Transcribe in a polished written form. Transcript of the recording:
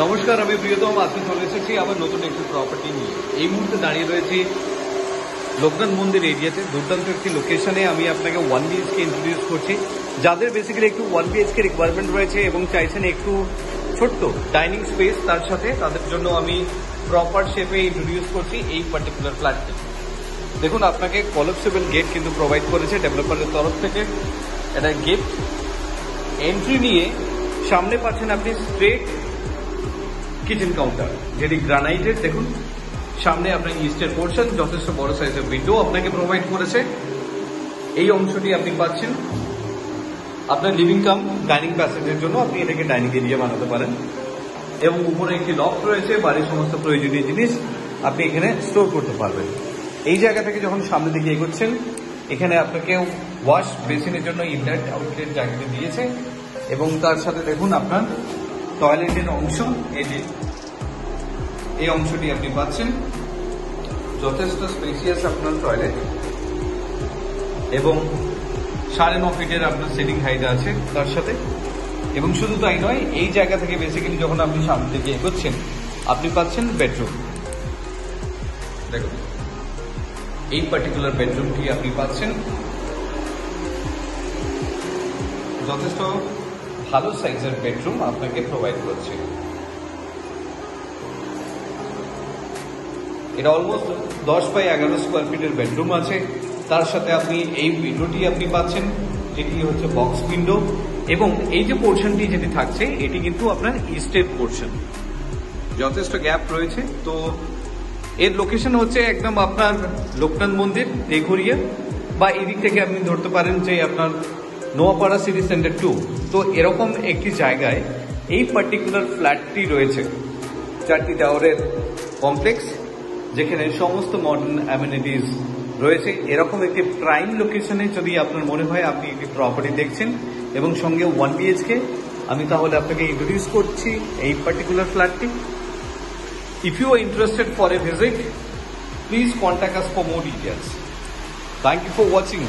নমস্কার, আমি প্রিয়তম। আজকে চলে এসেছি আবার নতুন একটি প্রপার্টি নিয়ে। এই মুহূর্তে দাঁড়িয়ে রয়েছি লোকনাথ মন্দির এরিয়াতে। দুর্দান্ত একটি লোকেশনে আমি আপনাকে 1BHK ইন্ট্রোডিউস করছি। যাদের বেসিক্যালি একটু 1BHK রিকোয়ারমেন্ট রয়েছে এবং চাইছেন একটু ছোট্ট ডাইনিং স্পেস, তার সাথে তাদের জন্য আমি প্রপার শেপে ইন্ট্রোডিউস করছি এই পার্টিকুলার ফ্ল্যাটটি। দেখুন, আপনাকে কলাপসেবল গেট কিন্তু প্রোভাইড করেছে ডেভেলপারের তরফ থেকে। এটা গেট এন্ট্রি নিয়ে সামনে পাচ্ছেন আপনি স্ট্রেট কিচেন কাউন্টার, যেটি গ্রানাইটের। দেখুন, সামনে আপনার ইস্টের পোর্শন, যথেষ্ট বড় সাইজের উইন্ডো আপনাকে প্রোভাইড করেছে। এই অংশটি আপনি পাচ্ছেন আপনার লিভিং কাম ডাইনিং প্যাসেজের জন্য। আপনি এটাকে ডাইনিং এরিয়া বানাতে পারেন এবং উপরে একটি লফট রয়েছে, বাড়ির সমস্ত প্রয়োজনীয় জিনিস আপনি এখানে স্টোর করতে পারবেন। এই জায়গা থেকে যখন সামনে দিকে এগোচ্ছেন, এখানে আপনাকে ওয়াশ বেসিনের জন্য ইনলেট আউটলেট জায়গাটি দিয়েছে এবং তার সাথে দেখুন আপনার টয়লেটের অংশ, এই অংশটি আপনি পাচ্ছেন। যথেষ্ট স্পেসিয়াস আপনার টয়লেট এবং 9.5 ফিটের আপনার সিটিং হাইট আছে তার সাথে। এবং শুধু তাই নয়, এই জায়গা থেকে বেসিক্যালি যখন আপনি সামনে দিকে এগোচ্ছেন, আপনি পাচ্ছেন বেডরুম। দেখুন, এই পার্টিকুলার বেডরুমটি আপনি পাচ্ছেন। যথেষ্ট ভালো সাইজের বেডরুম আপনাকে প্রোভাইড করছে। এটা অলমোস্ট 10x11 স্কোয়ার ফিটের বেডরুম আছে। তার সাথে আপনি এই উইন্ডোটি আপনি পাচ্ছেন, যেটি হচ্ছে বক্স উইন্ডো। এবং এই যে পোর্শনটি যেটি থাকছে, এটি কিন্তু আপনার ইস্টের পোর্শন, যথেষ্ট গ্যাপ রয়েছে। তো এর লোকেশন হচ্ছে একদম আপনার লোকনাথ মন্দির, দেঘরিয়া, বা এদিক থেকে আপনি ধরতে পারেন যে আপনার নোয়াপাড়া সিটি সেন্টার 2। তো এরকম একটি জায়গায় এই পার্টিকুলার ফ্ল্যাটটি রয়েছে, 4টি টাওয়ারের কমপ্লেক্স, যেখানে সমস্ত মডার্ন অ্যামিনিটিস রয়েছে। এরকম একটি প্রাইম লোকেশনে যদি আপনার মনে হয় আপনি একটি প্রপার্টি দেখছেন এবং সঙ্গে 1BHK, আমি তাহলে আপনাকে ইন্ট্রোডিউস করছি এই পার্টিকুলার ফ্ল্যাটটি। If you are interested for a visit, please contact us for more details. Thank you for watching.